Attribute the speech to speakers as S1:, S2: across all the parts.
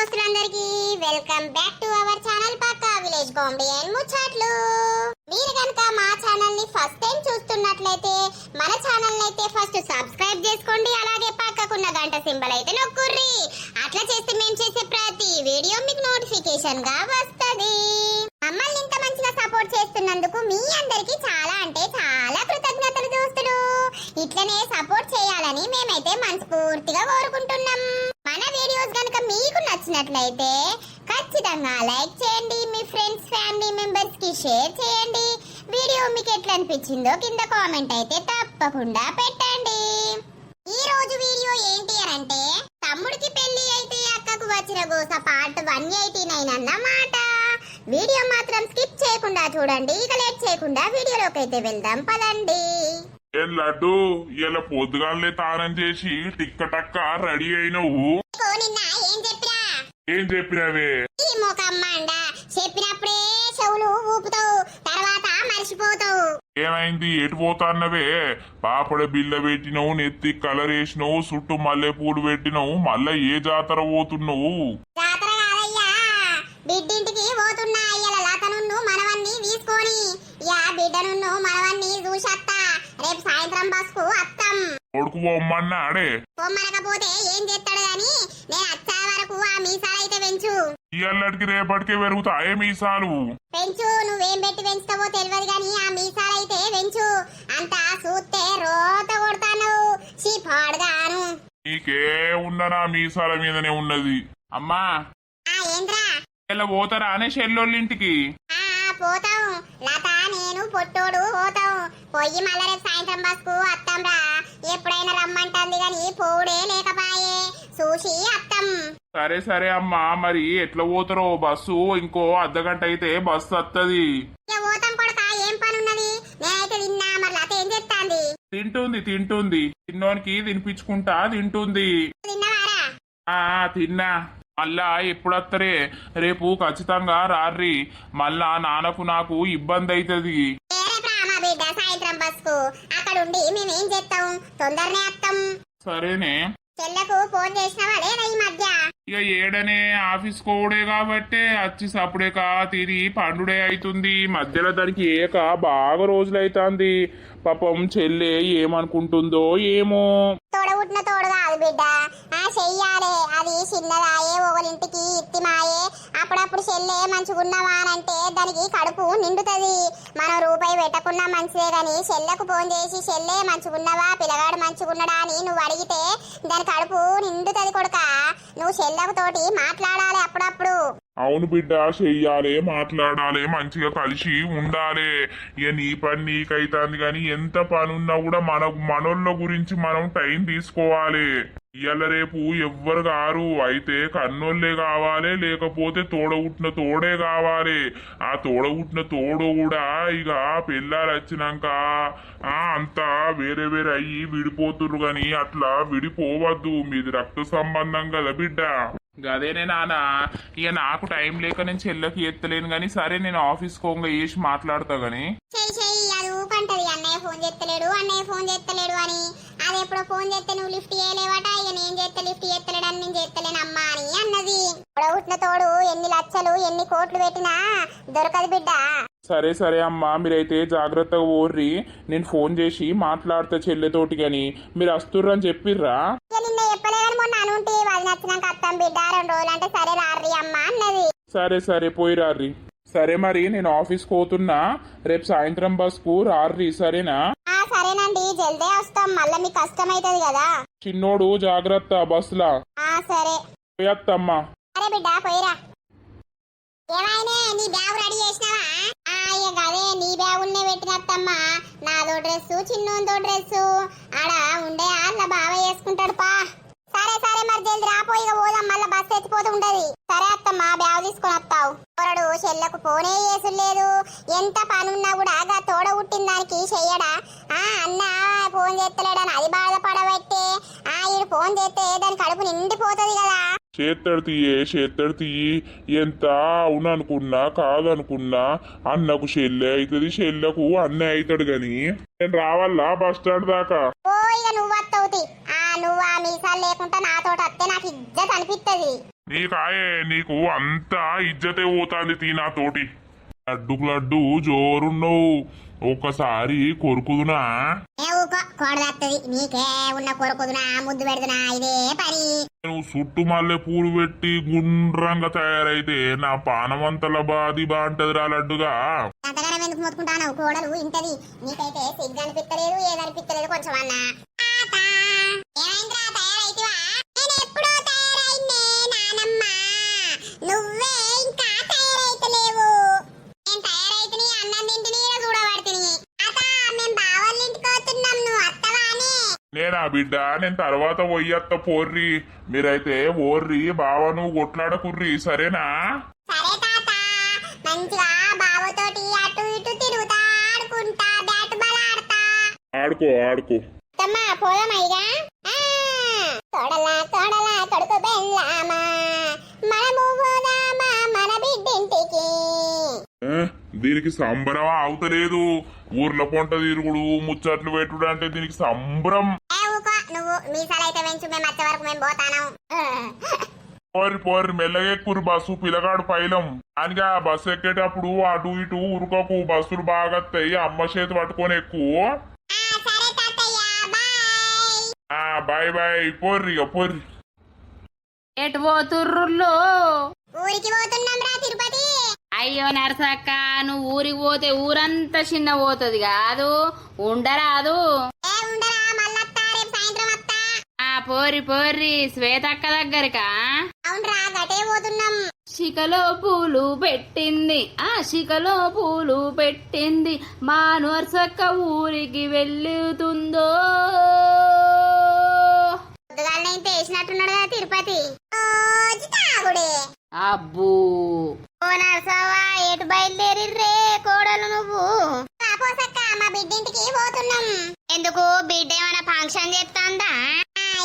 S1: దోస్తులందరికీ welcome back to our channel పక్కా village comedy and ముచ్చట్లు. మీరు కనుక మా ఛానల్ ని ఫస్ట్ టైం చూస్తున్నట్లయితే మన ఛానల్ ని అయితే ఫస్ట్ సబ్స్క్రైబ్ చేసుకోండి. అలాగే పక్కకున్న గంట సింబల్ అయితే నొక్కుర్రి. అట్లా చేస్తే మేము చేసే ప్రతి వీడియో మీకు నోటిఫికేషన్ గా వస్తది. మమ్మల్ని ఇంత మంచిగా సపోర్ట్ చేస్తున్నందుకు మీ అందరికీ చాలా అంటే చాలా కృతజ్ఞతలు దోస్తులు. ఇట్లనే సపోర్ట్ చేయాలని మేమైతే మనస్ఫూర్తిగా కోరుకుంటున్నాం. మన వీడియోస్ కనుక మీకు నచ్చినట్లయితే ఖచ్చితంగా లైక్ చేయండి, మీ ఫ్రెండ్స్ ఫ్యామిలీ మెంబర్స్ కి షేర్ చేయండి. వీడియో మీకు ఎట్లా అనిపించిందో కింద కామెంట్ అయితే తప్పకుండా పెట్టండి. ఈ రోజు వీడియో ఏంటి అంటే తమ్ముడికి పెళ్లి అయితే అక్కకు వచ్చిన గోస పార్ట్ 189 అన్నమాట. వీడియో మాత్రం స్కిప్ చేయకుండా చూడండి. ఇక లేట్ చేయకుండా వీడియోలోకి అయితే వెళ్దాం పదండి.
S2: ఏం లడ్డు ఇలా పొద్దుగాలే తానం చేసి టిక్క టక్క రెడీ అయినవు. ఏం చెప్పినవే?
S1: ఈ మొకమ్మండ చెప్పినప్పుడే చెవులు ఊపుతావు, తర్వాత మర్చిపోతావు.
S2: ఏమైంది? ఎటు పోతాన్నవే? పాపడ బిల్ల పెట్టినవు, నెత్తి కలర్ వేసినవు, చుట్టూ మల్లె పూలు పెట్టినవు, మళ్ళా ఏ జాతర పోతున్నావు?
S1: జాతర కాదయ్యా, బిడ్డింటికి పోతున్నా. అయ్యల లతనున్ను మనవన్ని తీసుకొని బిడ్డనున్ను మనవన్ని చూసత్తా. రేపు సాయంత్రం బస్కు అత్తం.
S2: కొడుకు పొమ్మన్నాడే.
S1: పొమ్మనకపోతే ఏం చేస్తాడు గాని నేను వచ్చే వరకు ఆ మీసాలైతే పెంచు.
S2: ఇయ్యల్లటికి రేపటికే పెరుగుతాయే మీసాలు.
S1: పెంచు, నువ్వేం పెట్టి పెంచుతావో తెలియదు గాని ఆ మీసాలైతే పెంచు. అంతా చూస్తే రోత కొడతాను. షీ పాడుగాను.
S2: నీకే ఉన్న నా మీసాల మీదనే ఉన్నది. అమ్మా
S1: ఏంద్రా
S2: ఇలా పోతారా అనే షెల్లోళ్ళింటికి?
S1: పోతాం. లత నేను పొట్టోడు పోతాం. పోయి మళ్ళా రేపు సాయంత్రం బస్కు అత్తం రా. ఎప్పుడైనా రమ్మంటుంది గాని పోడే లేకపాయే, చూసి అత్తం.
S2: సరే సరే అమ్మా, మరి ఎట్లా పోతారో? బస్సు ఇంకో అర్ధగంట అయితే బస్సు వస్తుంది.
S1: పోతాం కొడక, ఏం పని ఉన్నది? నేనైతే తిన్నా. మరి లత ఏం చేస్తాంది?
S2: తింటుంది. తిన్నోనికి తినిపించుకుంటా తింటుంది.
S1: తిన్నవారా?
S2: తిన్నా. మళ్ళా ఎప్పుడత్తరే? రేపు ఖచ్చితంగా రార్రి. మళ్ళా నాన్నకు నాకు ఇబ్బంది అవుతుంది.
S1: సాయంత్రం బస్కు అక్కడ ఉండి మేమేం చేస్తాం? తొందరనే వస్తాం.
S2: సరేనే.
S1: చెల్లకు ఫోన్ చేసినావా లేదా ఈ మధ్య?
S2: ఇక ఏడనే ఆఫీస్ కోడే కాబట్టే వచ్చి సప్పుడేక తిని పండుడే అవుతుంది. మధ్యలో దానికి ఏక బాగా రోజులైతాంది. పాపం చెల్లె ఏమనుకుంటుందో ఏమో.
S1: తోడబుట్టిన తోడు కాదు బిడ్డ, చెయ్యాలే. అది చిన్నదాయే, ఒకరింటికి ఇత్తిమాయే. అప్పుడప్పుడు చెల్లె మంచిగున్నావా అంటే దానికి కడుపు నిండుతుంది. మనం రూపాయి పెట్టకున్నా మంచిదే గాని చెల్లెకు ఫోన్ చేసి చెల్లె మంచిగున్నావా, పిల్లగాడు మంచిగున్నాడా అని నువ్వు అడిగితే దాని కడుపు నిండుతుంది కొడుక. నువ్వు చెల్లెకు తోటి మాట్లాడాలి అప్పుడప్పుడు.
S2: అవును బిడ్డ, చెయ్యాలి, మాట్లాడాలి, మంచిగా కలిసి ఉండాలి. ఇక నీ పని నీకైతుంది కానీ ఎంత పని ఉన్నా కూడా మనోళ్ళ గురించి మనం టైం తీసుకోవాలి. ఇవాళ రేపు ఎవ్వరు కారు. అయితే కన్నోళ్ళే కావాలి, లేకపోతే తోడగుట్టిన తోడే కావాలి. ఆ తోడగుట్టిన తోడు కూడా ఇక పిల్లలు వచ్చినాక అంతా వేరే వేరే అయ్యి విడిపోతుర్రు గాని అట్లా విడిపోవద్దు. మీది రక్త సంబంధం కదా బిడ్డ. గదేనే నాన్న, ఇక నాకు టైం లేక నేను చెల్లెకి ఎత్తలేను గాని సరే నేను ఆఫీస్ కోంగ వేసి మాట్లాడతా గాని.
S1: అన్నయ్య ఫోన్ చేస్తలేడు, అన్నయ్య ఫోన్ చేస్తలేడు అని. అది ఎప్పుడో ఫోన్ చేస్తే నువ్వు లిఫ్ట్ చేయలేవట. ఇక నేను చేస్తే లిఫ్ట్ చేస్తలేడని నేను చేస్తలేనమ్మా అని అన్నది. పుట్టిన తోడు ఎన్ని లక్షలు ఎన్ని కోట్లు పెట్టినా దొరకదు బిడ్డ.
S2: సరే సరే అమ్మా, మీరైతే జాగ్రత్తగా ఓర్రి. నేను ఫోన్ చేసి మాట్లాడతా చెల్లెతోటి గాని. మీరు వస్తుర్రని చెప్పిర్రా?
S1: నిన్న చెప్పలేదని మొన్న అనుంటే వాళ్ళు నచ్చినాక అత్తం బిడ్డ 2 రోజులు అంటే సరే రారి అమ్మా అన్నది.
S2: సరే సరే పోయి రారి. సరే మరి నేను ఆఫీస్ పోతున్నా. రేపు సాయంత్రం బస్కు రారి సరేనా?
S1: సరేనండి, జల్దే వస్తాం. మళ్ళీ మీకు కష్టం అవుతుంది కదా.
S2: చిన్నోడు జాగ్రత్త బస్సులా.
S1: సరే
S2: పోయత్తమ్మా.
S1: సరే బిడ్డ పోయిరా. ఏమైనా నీ బ్యాగ్ రెడీ చేసినావా? అదే నీ బ్యాగుల్నే పెట్టినత్తమ్మా. నాదో డ్రెస్సు, చిన్నోందో డ్రెస్సు ఆడ ఉండే అట్లా బాగా వేసుకుంటాడు పా. సరే సరే మరి జల్ది రాపోయి పోదాం. మళ్ళీ బస్సు ఎత్తిపోతూ ఉంటది. సరే అత్తమ్మా, బ్యాగ్ తీసుకొని వస్తావు. తోడు చెల్లకు ఫోనే చేసులేదు. ఎంత పనున్నా కూడా తోడ పుట్టిన దానికి చెయ్యడా? అన్న ఫోన్ చేస్తలేడని అది బాధపడబట్టే ఈడు ఫోన్ చేస్తే దాని కడుపు నిండిపోతుంది కదా.
S2: చేత్తడు తీయి. ఎంత అవుననుకున్నా కాదనుకున్నా అన్నకు చెల్లె అవుతుంది, చెల్లెకు అన్న అవుతాడు గాని నేను రావాలా బస్ స్టాండ్ దాకా?
S1: నువ్వు వస్తావుతి. నువ్వు ఆ మీసాలు లేకుండా నాతో వస్తే నాకు ఇజ్జత్ అనిపిస్తుంది.
S2: నీకాయే నీకు అంతా ఇజ్జతే పోతాంది నాతోటి. లడ్డుకు లడ్డు జోరున్నావు, ఒక్కసారి కొరుకుదునా?
S1: కోడదత్తది నీకే ఉన్న కొరకుదునా ముద్దు పెడుతున్నా ఇదే పని.
S2: నువ్వు చుట్టు మల్లె పూలు పెట్టి గుండ్రంగా తయారైతే నా పానమంతల బాది బాంటదిరా లడ్డుగా.
S1: అంతగానం ఎందుకు మొత్తుకుంటాను, కోడలు ఇంటది. నీకైతే సిగ్గు అనిపిస్తలేదు ఏదనిపిస్తలేదు కొంచెం అన్నా. నువ్వే ఇంకా తయారైతలేవు. నేను తయారైతే అన్నం తింటిని చూడబడుతుంది. మేము బావాళ్ళ ఇంటికి వస్తున్నాం, నువ్వు అత్తవానే.
S2: నేనా బిడ్డ, నేను తర్వాత పోయత్త పోర్రి. మీరైతే ఓర్రి బావ నువ్వు కొట్లాడకుర్రి, సరేనా?
S1: సరే తాత, మంచిగా బావతోటి అటు ఇటు తిరుగుతా ఆడుకుంటా బ్యాట్ బాల్ ఆడతా.
S2: ఆడుకో ఆడుకో.
S1: తమ్మా పోదామైగా. తోడలా తోడలా కొడుకు బెల్లామా, మనము పోదామా మన బిడ్డింటికి.
S2: దీనికి సంబరం అవుతలేదు. ఊర్ల పొంట తిరుగుడు ముచ్చట్లు పెట్టుడు అంటే దీనికి సంబరం.
S1: నువ్వు మీసాలైతే వెంచు, మేము వచ్చే వరకు మేము పోతాను.
S2: పోరి పోరి మెల్లగెక్కురు బస్సు, పిల్లగాడు పైలం. దానికి ఆ బస్సు ఎక్కేటప్పుడు అటు ఇటు ఉరుకోకు, బస్సులు బాగత్తాయి. అమ్మ చేతి పట్టుకొని ఎక్కువ. బాయ్ బాయ్, పోర్రి పోర్రి.
S3: ఎటు పోతుర్రుల్లో?
S1: ఊరికి పోతున్నాం రా తిరుపతి.
S3: అయ్యో నరసక్క, నువ్వు ఊరికి పోతే ఊరంతా చిన్న పోతుంది కాదు, ఉండరాదు. పోరి పోర్రి శ్వేతక్క దగ్గరకా?
S1: అవునరా గటే పోతున్నాం.
S3: శిఖలో పూలు పెట్టింది, శిఖలో పూలు పెట్టింది, మా నరసక్క ఊరికి వెళ్ళుతుందో.
S1: వేసినట్టున్నాడు కదా తిరుపతి.
S3: అబ్బూ
S1: నరసవ్వా, ఎటు బయలుదేరిర్రే కోడలు నువ్వు? మా బిడ్డింటికి పోతున్నాం. ఎందుకు? బిడ్డ ఏమైనా ఫంక్షన్ చేస్తాందా?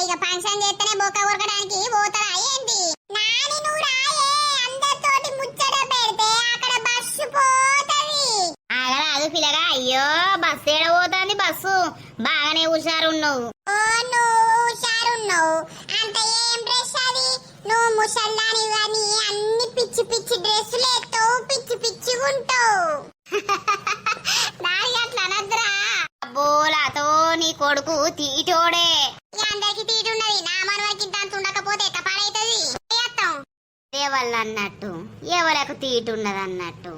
S1: ఇక ఫంక్షన్ చేస్తేనే బొక్క ఉరకడానికి పోతారా ఏంటి? నాని నువ్వు రాయే, అందరితోటి ముచ్చట పెడితే అక్కడ బస్సు పోతది. ఆగరాదు పిల్లగా. అయ్యో బస్సు ఏడ పోతుంది? బస్సు బాగానే హుషారున్నావు. నువ్వు హుషారున్నావు అంటే ఏం డ్రెస్ అది? నువ్వు ముసల్లాని గాని అన్ని పిచ్చి పిచ్చి డ్రెస్సులు ఎత్తావు, పిచ్చి పిచ్చి ఉంటావు. నాని అట్లా అనద్దురా. అబ్బోలాతో నీ కొడుకు తీటోడే. అందరికి తీటున్నది, నా మనవరికి ఇంత ఉండకపోతే ఎట్లా పాడైతుంది? దేవల్ల అన్నట్టు ఎవరకు తీటున్నది అన్నట్టు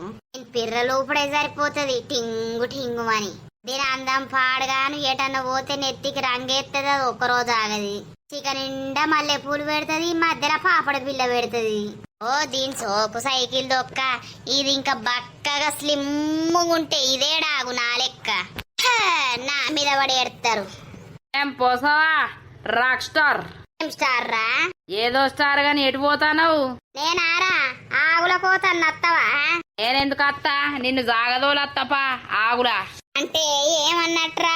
S1: పిర్రలు ఊపడే సరిపోతుంది టింగు టింగు అని. దీని అందం పాడగాను ఎటన్నా పోతే నెత్తికి రంగేస్తుంది, అది ఒక్కరోజు ఆగది. చికెన్ నిండా మల్లె పూలు పెడుతుంది, మధ్యలో పాపడ పిల్ల పెడుతుంది. ఓ దీని సోకు సైకిల్ దొక్క. ఇది ఇంకా బక్కగా స్లిమ్ ఉంటే ఇదే డాగు నా లెక్క. నా మీద పడి ఎడతారు.
S3: ఏం పోసావా రాక్ స్టార్?
S1: ఏం స్టార్ రా?
S3: ఏదో స్టార్ గాని ఎటు పోతానవు?
S1: నేనారా ఆగుల పోతాను, అత్తవా?
S3: నేనెందుకు అత్తా, నిన్ను జాగదోలత్తపా ఆగులా.
S1: అంటే ఏమన్నట్రా?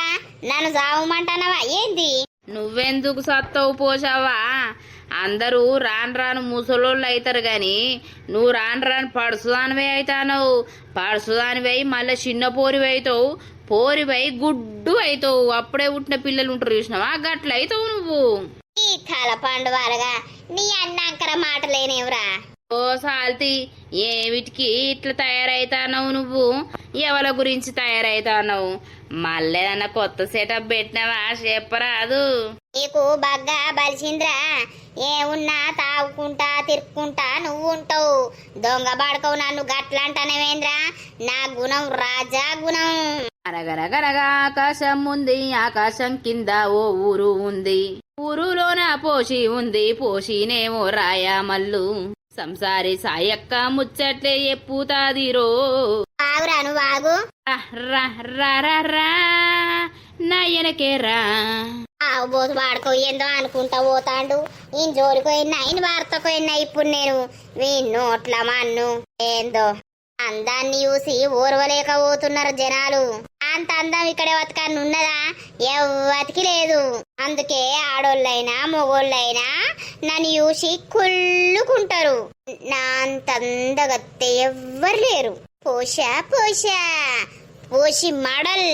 S1: నన్ను జావమంటానవా ఏంది?
S3: నువ్వెందుకు సత్తవు పోసావా? అందరూ రాను రాను ముసలోళ్ళు అవుతారు గాని నువ్వు రాను రాను పడుసుదానివే అవుతావు. పడుసుదానివై మళ్ళీ చిన్న పోరివి అవుతావు, పోరివై గుడ్డు అవుతావు. అప్పుడే పుట్టిన పిల్లలు ఉంటారు చూసినావా, గట్ల అవుతావు నువ్వు.
S1: ఈ కల పండువాలుగా నీ అన్నాంకర మాటలేనేవరా?
S3: ఓ సాల్తి, ఏమిటికి ఇట్లా తయారైతానవు నువ్వు? ఎవల గురించి తయారైతానవు? మళ్ళేదన్నా కొత్త సెటప్ పెట్టినావా చెప్పరాదు?
S1: నీకు బాగా బలిసింద్రా. ఏమున్నా తాగుకుంటా తిరుక్కుంటా నువ్వు ఉంటావు. దొంగ బాడుకోవు నన్ను గట్లంటానేవేంద్రా? నా గుణం రాజా గుణం.
S3: అరగరగరగా ఆకాశం ఉంది, ఆకాశం కింద ఓ ఊరు ఉంది, ఊరులోన పోషి ఉంది, పోషినేమో రాయామల్లు. సంసారి సాయక్క ముచ్చట్లే ఎప్పుతాదిరో.
S1: ఆగురా నువ్వు ఆగు.
S3: నయనకేరా
S1: ఆవు బోసు వాడుకో ఏందో అనుకుంటా పోతాండు. ఈయన జోలిపోయినా ఆయన వార్తకోయినా ఇప్పుడు నేను నోట్ల మన్ను ఏందో అందాన్ని చూసి ఓర్వలేకపోతున్నారు జనాలు. అంత అందం ఇక్కడ బతకాన్ని ఉన్నదా? ఎవ్వతికి లేదు. అందుకే ఆడోళ్ళైనా మొగోళ్ళైనా నన్ను చూసి కుళ్ళుకుంటారు. నా అంత అందగత్తె ఎవ్వరు లేరు. పోషా పోషా పోషి మడల్.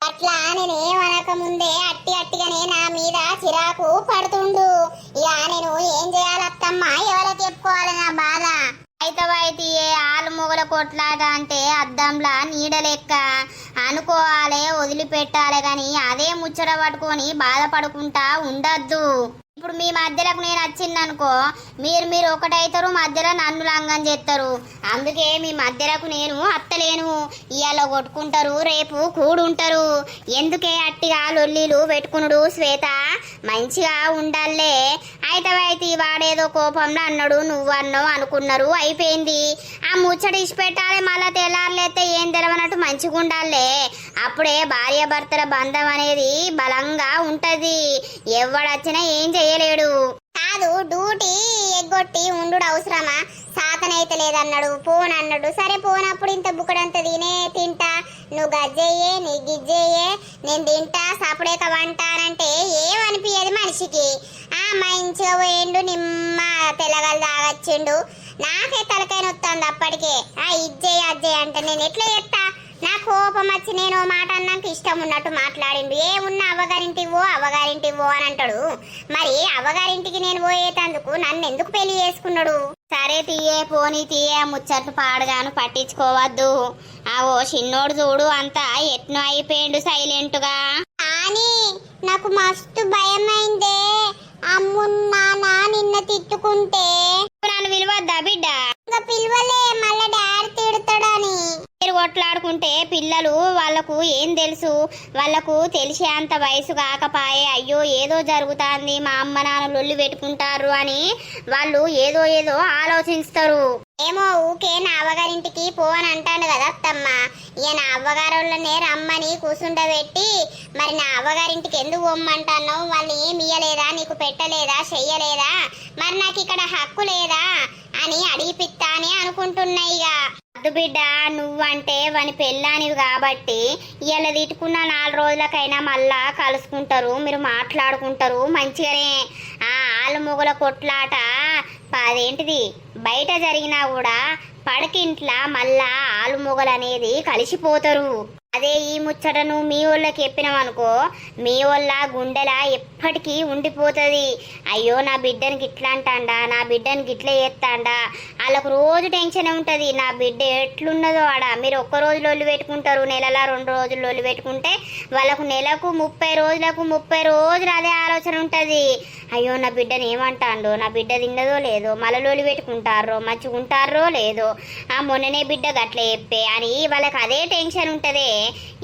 S1: అట్లా నేనేమనక ముందే అట్టిగానే నా మీద చిరాకు పడుతుండు. ఇక నేను ఏం చేయాలత్తమ్మా, ఎవరికి చెప్పుకోవాలి నా బాధ? అయితే ఆలు మొగల కొట్లాట అంటే అద్దంలా నీడ లెక్క అనుకోవాలి, వదిలిపెట్టాలి. కానీ అదే ముచ్చట పట్టుకొని బాధపడుకుంటా ఉండద్దు. ఇప్పుడు మీ మధ్యలోకి నేను వచ్చిందనుకో, మీరు ఒకటైతారు, మధ్యలో నన్ను లంగం చేస్తారు. అందుకే మీ మధ్యలోకి నేను అత్తలేను. ఇవాళ కొట్టుకుంటారు, రేపు కూడుంటారు. ఎందుకే అట్టిగా లొల్లీలు పెట్టుకునుడు శ్వేత? మంచిగా ఉండాలే. అయితే వాడేదో కోపంలో అన్నాడు, నువ్వు అన్నావు అనుకున్నారు, అయిపోయింది. ఆ ముచ్చట ఇచ్చిపెట్టాలి. మళ్ళా తెల్లారులేస్తే ఏం తెలవనట్టు మంచిగా ఉండాలే. అప్పుడే భార్య భర్తల బంధం అనేది బలంగా ఉంటది. ఎవడొచ్చినా ఏం చేయలేడు. కాదు, డ్యూటీ ఎగ్గొట్టి ఉండు అవసరమా? సాతనైతే లేదన్నాడు, పోన్ అన్నాడు. సరే పోనప్పుడు ఇంత బుక్కడంత తింటా, నువ్వు గజ్జయ్యే, నీ గిజ్జయ్యే, నేను తింటా, సపడేక వంటానంటే ఏమనిపించదు మనిషికి. మంచిగా పోయిండు, నిమ్మ తెల్లగలు తాగొచ్చిండు. నాకే తలకాయ నొత్తుంది అప్పటికే. ఇజ్జయ్య అజ్జయ్య అంటే నేను ఎట్లా చెప్తా? నా కోపం వచ్చి నేను మాట అన్నాక ఇష్టం ఉన్నట్టు మాట్లాడిండు. ఏమున్నా అవ్వగారింటివో అని అంటాడు. మరి అవ్వగారింటికి నేను పోయేటందుకు నన్ను ఎందుకు పెళ్లి చేసుకున్నాడు? సరే పోనీ ముచ్చట్లు పాడుగాను పట్టించుకోవద్దు. ఓ చిన్నోడు చూడు అంతా ఎట్ను అయిపోయిండు సైలెంట్ గా. కానీ నాకు మస్తు భయమైందే. అమ్మున్నానా నిన్న తిట్టుకుంటే. నన్ను విలువద్దా బిడ్డ? ఇంకా పిలువలే, మళ్ళా డాడీ తిడతాడని. మీరు కొట్లాడుకుంటే పిల్లలు వాళ్ళకు ఏం తెలుసు? వాళ్ళకు తెలిసే అంత వయసు కాకపాయే. అయ్యో ఏదో జరుగుతుంది, మా అమ్మ నాన్న లొల్లి పెట్టుకుంటారు అని వాళ్ళు ఏదో ఆలోచిస్తారు. ఏమో ఊకే నా అవ్వగారింటికి పోవని అంటాను కదా అత్తమ్మ. ఇక నా అవ్వగారులనే రమ్మని కూసుండబెట్టి, మరి నా అవ్వగారింటికి ఎందుకు పోమ్మంటాను? వాళ్ళు ఏమి ఇయ్యలేదా, నీకు పెట్టలేదా, చెయ్యలేదా, మరి నాకు ఇక్కడ హక్కు లేదా అని అడిగిపిత్తా అని అనుకుంటున్నా. ఇక అద్దు బిడ్డ, నువ్వంటే వాని పెళ్ళానివి కాబట్టి ఇలా తిట్టుకున్న 4 రోజులకైనా మళ్ళా కలుసుకుంటారు, మీరు మాట్లాడుకుంటారు మంచిగానే. ఆలు మొగల కొట్లాట అదేంటిది బయట జరిగినా కూడా పడకింట్లా మళ్ళా ఆలు మొగలు అనేది కలిసిపోతారు. అదే ఈ ముచ్చటను మీ వాళ్ళకి చెప్పినామనుకో, మీ వాళ్ళ గుండెలా ఎప్పటికీ ఉండిపోతుంది. అయ్యో నా బిడ్డని గిట్లా అంటాడా, నా బిడ్డని గిట్లా చేస్తాడా, వాళ్ళకు రోజు టెన్షన్ ఉంటుంది. నా బిడ్డ ఎట్లున్నదో ఆడ. మీరు ఒక్క రోజు లొల్లి పెట్టుకుంటారు, నెలలా 2 రోజులు లొల్లి పెట్టుకుంటే వాళ్ళకు నెలకు 30 రోజులకు 30 రోజులు అదే ఆలోచన ఉంటుంది. అయ్యో నా బిడ్డని ఏమంటాడో, నా బిడ్డ తిన్నదో లేదో, మళ్ళీ లొల్లి పెట్టుకుంటారో, మంచిగా ఉంటారో లేదో, మొన్ననే బిడ్డ గట్ల చెప్పే అని వాళ్ళకి అదే టెన్షన్ ఉంటుంది.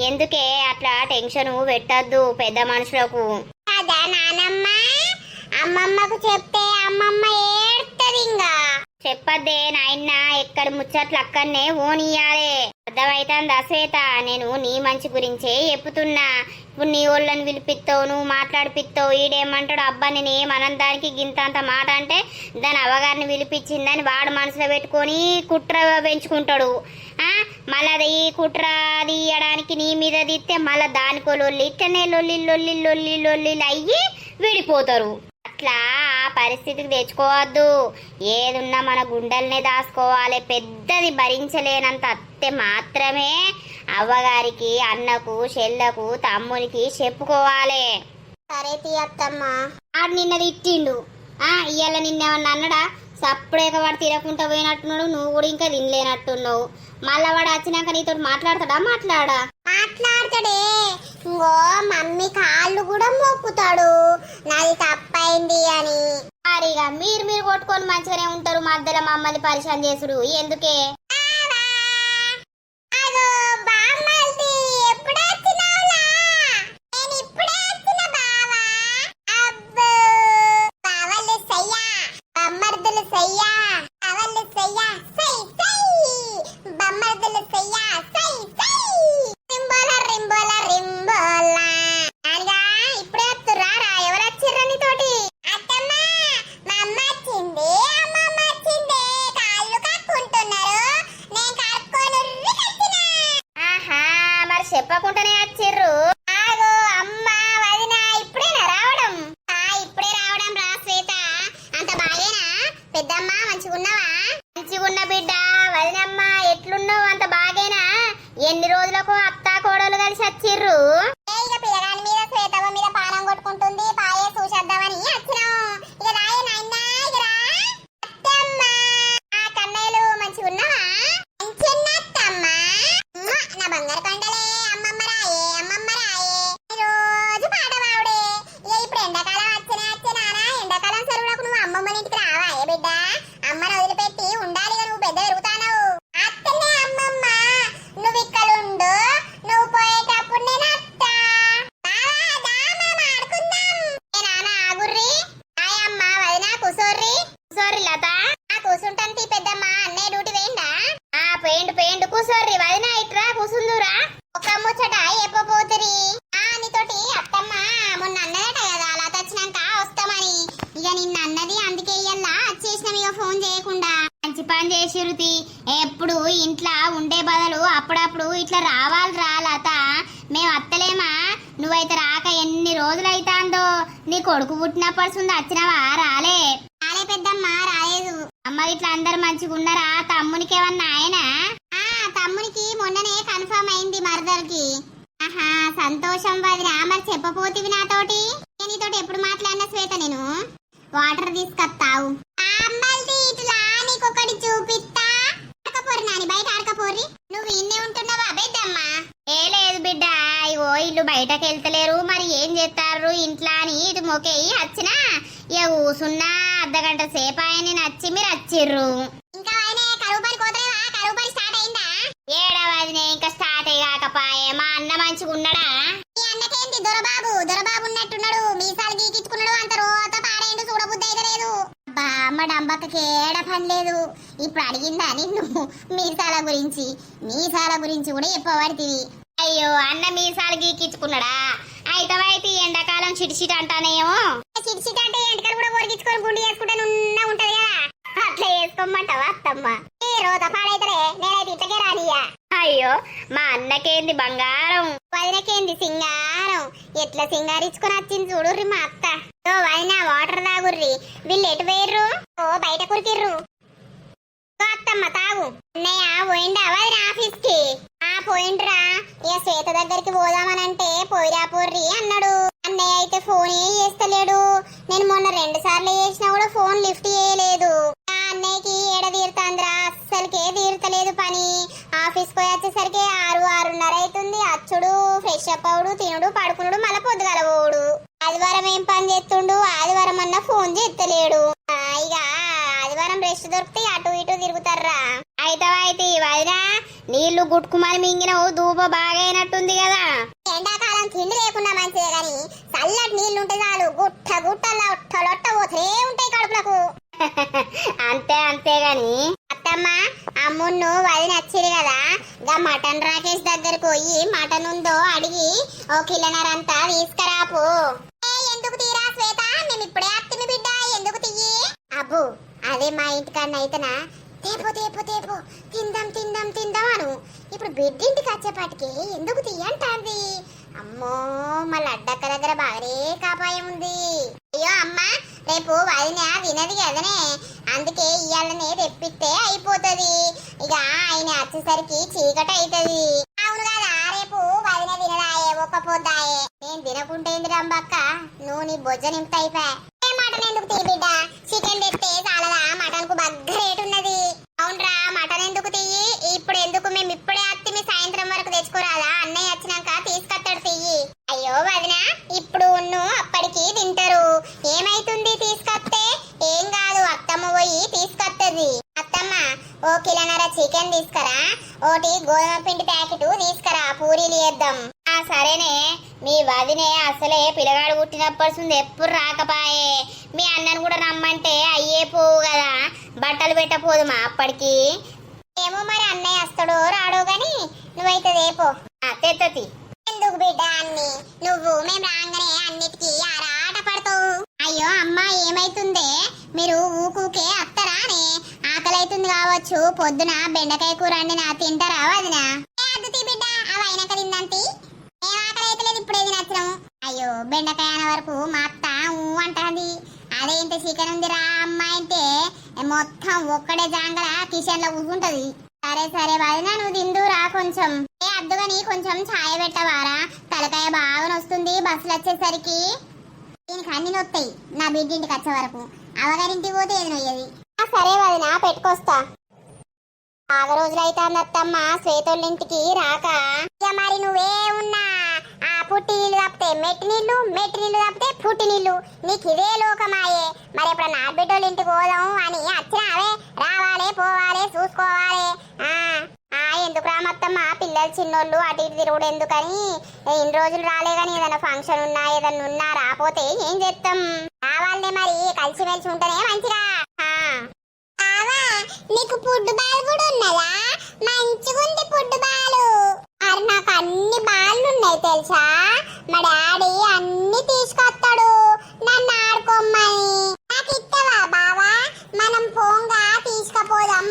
S1: ఎందుకే అట్లా టెన్షన్ పెట్టద్దు పెద్ద మనుషులకు. కదా నానమ్మ, అమ్మమ్మకు చెప్తే అమ్మమ్మ ఏడ్తది. ఇంకా చెప్పద్దే నాయన, ఎక్కడ ముచ్చట్లు అక్కడనే ఓనియాలే. అర్థమైతుందా శ్వేత? నేను నీ మంచి గురించే చెప్పుతున్నా. ఇప్పుడు నీ వాళ్ళని పిలిపిస్తావు, నువ్వు మాట్లాడిపిస్తావు. ఈడేమంటాడు, అబ్బా నేను ఏమనందానికి గింతంత మాట అంటే దాని అవ్వగారిని పిలిపించిందని వాడు మనసులో పెట్టుకొని కుట్ర పెంచుకుంటాడు. మళ్ళీ అది కుట్ర తీయడానికి నీ మీద తీస్తే మళ్ళీ దానికో లొల్లి, ఇట్లనే లొల్లి అయ్యి విడిపోతారు. అట్లా ఆ పరిస్థితికి తెచ్చుకోవద్దు. ఏదున్నా మన గుండెల్నే దాచుకోవాలి. పెద్దది భరించలేనంత అత్తే మాత్రమే అవ్వగారికి, అన్నకు, చెల్లకు, తమ్మునికి చెప్పుకోవాలి. సరే అత్తమ్మ. ఆడు నిన్న తిట్టిండు, ఇవాళ నిన్నేమన్నా అన్నడా? సప్పుడేక వాడు తిరగకుండా పోయినట్టున్నాడు, నువ్వు కూడా ఇంకా తినలేనట్టున్నావు. మళ్ళా వాడు వచ్చినాక నీతో మాట్లాడతాడా? మాట్లాడతాడే. ఇంకో మమ్మీ కాళ్ళు కూడా మొక్కుతాడు నాది తప్పైంది అని. అరిగా మీరు కొట్టుకొని మంచిగానే ఉంటారు, మధ్యలో మమ్మల్ని పరిచయం చేసుడు ఎందుకే? చెప్పకుండానే వచ్చిర్రు. అమ్మ వదిన ఇప్పుడేనా రావడం? ఇప్పుడే రావడం రా శ్వేత. అంత బాగేనా పెద్దమ్మ? మంచిగున్నావా? మంచిగున్న బిడ్డ. వదినమ్మ ఎట్లున్నావు? అంత బాగేనా? ఎన్ని రోజులకు అత్త కోడలు కలిసి వచ్చిర్రు ఇక పిల్లగాని మీద శ్వేతవ మీద పానం కొట్టుకుంటుంది పాయే చూసేద్దామని వచ్చినాం ఇక రాయే నాయనా ఇక రా అత్తమ్మ ఆ కన్నయ్యలు మంచిగా ఉన్నావా చిన్న అత్తమ్మ నా బంగారు కొండలే అమ్మమ్మ రాయే రోజు పాట పావుడే ఇక ఇప్పుడు ఎండాకాలం వచ్చే నానా ఎండాకాలం సెలవులకు నువ్వు అమ్మమ్మ ఇంటికి రావాయే బిడ్డ అమ్మను వదిలిపెట్టి ఉండాలి నువ్వు పెద్ద పెరుగుతావు అత్తనే అమ్మమ్మ నువ్వు ఇక్కడ ఉండు నువ్వు పోయేటప్పుడు నేను అత్త ఆగుర్రి ఆయమ్మ వదిన కూసోర్రి లత కూసుంటాను తీ పెద్దమ్మ అన్నయ్య డ్యూటీ వేయండా పెయిండు కూసోర్రి వదిన ఇట్రా కూసుందురా ఒక ముచ్చట ఎప్పపోతురి నీతోటి అత్తమ్మ మొన్న అన్నదట కదా లత వచ్చినాక వస్తామని ఇక నిన్న అన్నది అందుకే ఇయ్యల్లా వచ్చేసినాం ఇక ఫోన్ చేయకుండా మంచి పని చేసిరుతి ఎప్పుడు ఇంట్లో ఉండే బదులు అప్పుడప్పుడు ఇట్లా రావాలి రా లత మేము అత్తలేమా నువ్వైతే రాక ఎన్ని రోజులైతాందో నీ కొడుకు పుట్టినప్పటి వచ్చినవా రాలే పెద్దమ్మ రాలేదు అమ్మ ఇట్లా అందరు మంచిగా ఉన్నారా తమ్మునికి ఏమన్నా ఆయన తమ్మునికి మొన్ననే కన్ఫర్మ్ అయింది మరదలకి ఆహా సంతోషం వదినా మరి చెప్పపోతివి నాతోటి నీతోటి ఎప్పుడు మాట్లాడినా శ్వేత నేను వాటర్ తీసుకొస్తావు ఇట్లా నీకొకటి చూపిస్తా ఆడకపోరు నాని బయట ఆడకపోర్రి నువ్వు ఇన్నే ఉంటున్నావా పెద్దమ్మా ఏ లేదు బిడ్డ ఇగో ఇల్లు బయటకు వెళ్తలేరు మరి ఏం చేస్తారు ఇంట్లో అని ఇటు మొకేయి వచ్చినా ఇక కూసున్నా అర్ధగంట సేపు ఆయన నచ్చి మీరు వచ్చిర్రు ఇంకా ఆయన కరువు పని కోతలేవా కరువు పని స్టార్ట్ అయిందా ఏడవదినే ఇంకా స్టార్ట్ అయ్యాకపాయే మా అన్న మంచిగా ఉన్నాడా మీ అన్నకేంటి దొరబాబు ఉన్నట్టున్నాడు మీసాలు గీకించుకున్నాడు అంత రోత పాడేండు చూడబుద్ధి అయితే లేదు అమ్మ డంబక్కకి ఏడ పని లేదు ఇప్పుడు అడిగిందా నిన్ను మీసాల గురించి కూడా చెప్పబడితివి అయ్యో అన్న మీసాలు గీకించుకున్నాడా అయితే ఎండాకాలం చిటిచిట అంటానేమో చిటిచిట అంటే ఎండకాలు కూడా కొరికించుకొని గుండు చేసుకుంటే నున్న ఉంటది కదా అట్లా వేసుకోమంటావా అత్తమ్మ ఏ రోజు పాడైతరే నేనైతే ఇట్లకే రానియా అయ్యో మా అన్నకేంది బంగారం వదినకేంది సింగారం ఎట్లా సింగారించుకొని వచ్చింది చూడుర్రి మా అత్త వదిన వాటర్ తాగుర్రి వీళ్ళు ఎటు వేర్రు బయట కురికిర్రు అత్తమ్మ తాగు అన్నయ్య పోయిండా వదిన ఆఫీస్ కి పోయిండ్రా ఇక శ్వేత దగ్గరికి పోదామనంటే పోయిరా పోర్రి అన్నాడు అన్నయ్య అయితే ఫోన్ చేస్తలేడు నేను మొన్న 2 సార్లు చేసినా కూడా ఫోన్ లిఫ్ట్ చేయలేదు అన్నయ్యకి ఏడ తీరుతాంద్రా అస్సలకే తీరుతలేదు పని ఆఫీస్ పోయి వచ్చేసరికి 6-6:30 అవుతుంది అచ్చుడు ఫ్రెష్ అప్ అవుడు తినుడు పడుకునుడు మళ్ళీ పొద్దుగల పోడు ఆదివారం ఏం పని చేస్తుండు ఆదివారం అన్న ఫోన్ చేస్తలేడు ఇక ఆదివారం రెస్ట్ దొరికితే అటు ఇటు తిరుగుతారా అయితే వదినా నీళ్లు గుట్టుకుమని మింగినవు దూప బాగా అయినట్టుంది కదా ఎండాకాలం తిండి లేకుండా మంచిదే గాని చల్లటి నీళ్లుంటే చాలు గుట్టలొట్ట పోతే ఉంటాయి కడుపులకు అంతే గాని అత్తమ్మ అమ్మున్ను వదిన వచ్చింది కదా గా మటన్ రాకేష్ దగ్గరకు పోయి మటన్ ఉందో అడిగి 1 కిలోన్నరంతా తీసుకురాపు ఎందుకు తీరా శ్వేత మేము ఇప్పుడే అత్తిమి బిడ్డ ఎందుకు తీయి అబ్బు అదే మా ఇంటికన్నా అయితేనా తేపో తిందాం అను ఇప్పుడు బిడ్డింటికి వచ్చేపాటికి ఎందుకు తీయంటాంది అమ్మో మళ్ళీ అడ్డక్క దగ్గర బాగానే కాపాయం ఉంది అయ్యో అమ్మ రేపు వదిన వినది కదనే అందుకే ఇయ్యాలనే తెప్పిస్తే అయిపోతుంది ఇక ఆయన వచ్చేసరికి చీకటి అవుతుంది అవును కదా రేపు వదిన వినదాయే ఒక పొద్దాయే నేను తినకుంటే రంబక్క నువ్వు నీ బొజ్జ నింపుతా అయిపోయా మటన్ ఎందుకు తీ బిడ్డ చికెన్ తెస్తే చాలదా మటన్ కు బగ్గ రేటు ఉన్నది అవునరా మటన్ ఎందుకు తీయి ఇప్పుడు ఎందుకు మేము ఇప్పుడే అత్తిమి సాయంత్రం వరకు తెచ్చుకోరాదా అన్నయ్య వచ్చినాక తీసుకొస్తాడు తీయి అయ్యో వదిన ఇప్పుడు అప్పటికి తింటారు ఏమైతుంది తీసుకొస్తే ఏం కాదు అత్తమ్మ పోయి తీసుకొత్తది అత్తమ్మ 1 కిలోన్నర చికెన్ తీసుకురా 1 గోధుమ పిండి ప్యాకెట్ తీసుకురా పూరీలు చేద్దాం సరేనే మీ వదినే అసలే పిల్లగాడు పుట్టినప్పటి ఎప్పుడు రాకపాయే మీ అన్నను కూడా రమ్మంటే అయ్యే పోవు కదా బట్టలు పెట్టపోదుమా అప్పటికి ఏమో మరి అన్నయ్య వస్తాడో రాడో గాని నువ్వైతే రేపో తెత్తతి ఎందుకు బిడ్డ అన్ని నువ్వు మేము రాగానే అన్నిటికీ ఆరాట పడతావు అయ్యో అమ్మా ఏమైతుందే మీరు ఊకూకే అత్తరానే ఆకలి అవుతుంది కావచ్చు పొద్దున బెండకాయ కూర అండి నా తింటారా వదినా బిడ్డ అవి అయినాక తిందంతి ఏం ఆకలి అయితే లేదు ఇప్పుడే తినచ్చినాము అయ్యో బెండకాయ అనే వరకు మా అత్త అంటది అదే ఇంత చికెన్ ఉందిరా అమ్మాయి అంటే మొత్తం ఒక్కడే జాంగల కిచెన్ లో కూర్చుంటది సరే సరే వదిన నువ్వు తిందురా కొంచెం. ఏ అద్దుగాని కొంచెం ఛాయ పెట్టవారా, తలకాయ బాగా నొస్తుంది బస్సులు వచ్చేసరికి. దీనికి అన్ని నొత్తాయి నా బిడ్డింటికి వచ్చే వరకు. అవగారింటికి పోతే ఏది నొయ్యది. సరే వదిన పెట్టుకొస్తా. బాగా రోజులైతే అత్తమ్మ శ్వేతోళ్ళింటికి రాక. ఇక మరి నువ్వే ఉన్నా ఆ పుట్టి నీళ్ళు తప్పితే మెట్టి నీళ్ళు, మెట్టి నీళ్ళు తప్పితే పుట్టి నీళ్ళు, నీకు ఇదే లోకమాయే. మరి ఎప్పుడు నా బిడ్డోళ్ళ ఇంటికి పోదాం అని వచ్చినావే. రావాలి పోవాలి చూసుకోవాలి. ఎందుకు రామత్తమ్మ పిల్లలు చిన్నోళ్ళు అటు ఇటు తిరుగుడు ఎందుకని. ఇన్ని రోజులు రాలే గాని ఏదైనా ఫంక్షన్ ఉన్నా ఏదన్నా ఉన్నా రాపోతే ఏం చేస్తాం. రావాలనే మరి కలిసిమెలిసి ఉంటేనే మంచిగా. నీకు ఫుడ్ బాల్ కూడా ఉన్నదా? మంచిగుంది ఫుడ్ బాలు. అరే నాకు అన్ని బాళ్ళు ఉన్నాయి తెలుసా. మా డాడీ అన్ని తీసుకొస్తాడు నన్ను ఆడుకోమ్మని. నాకు ఇస్తావా బావా? మనం పోంగా తీసుకుపోదాం,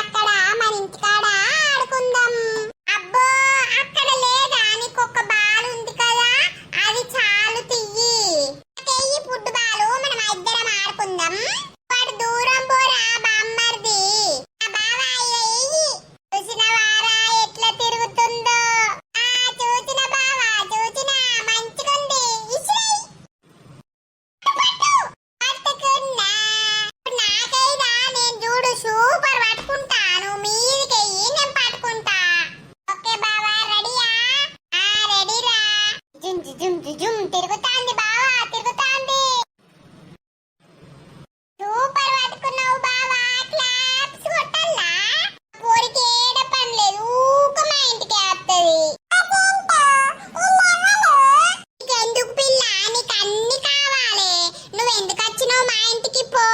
S1: అక్కడ మన ఇంటికాడ ఆడుకుందాం. అబ్బో అక్కడ లేదా నీకు ఒక బాల్ ఉంది కదా, అది చాలు తియ్యి. తెయ్యి ఫుడ్ బాలు, మనం ఇద్దరం ఆడుకుందాం. వాడు దూరం పోరా బామ్మర్ది. చూసిన వారా ఎట్లా తిరుగుతుందో. చూసిన బావా చూసిన మంచిగుంది. నాకైనా నేను చూడు సూపర్ పట్టుకుంటాను. మీదికెయ్యి నేను పట్టుకుంటా. ఓకే బావా రెడీయా? రెడీరా. జుమ్ జుమ్ జుమ్ తిరుగుతాంది బావా తిరుగుతాంది. సూపర్ పట్టుకున్నావు బావా. క్లాప్స్ కొట్టాలా? కోరిక ఏడ పని లేదు, ఊక మా ఇంటికి వస్తుంది. ఎందుకు పిల్ల నీకు అన్ని కావాలి. నువ్వు ఎందుకు వచ్చినావు మా ఇంటికి? పో.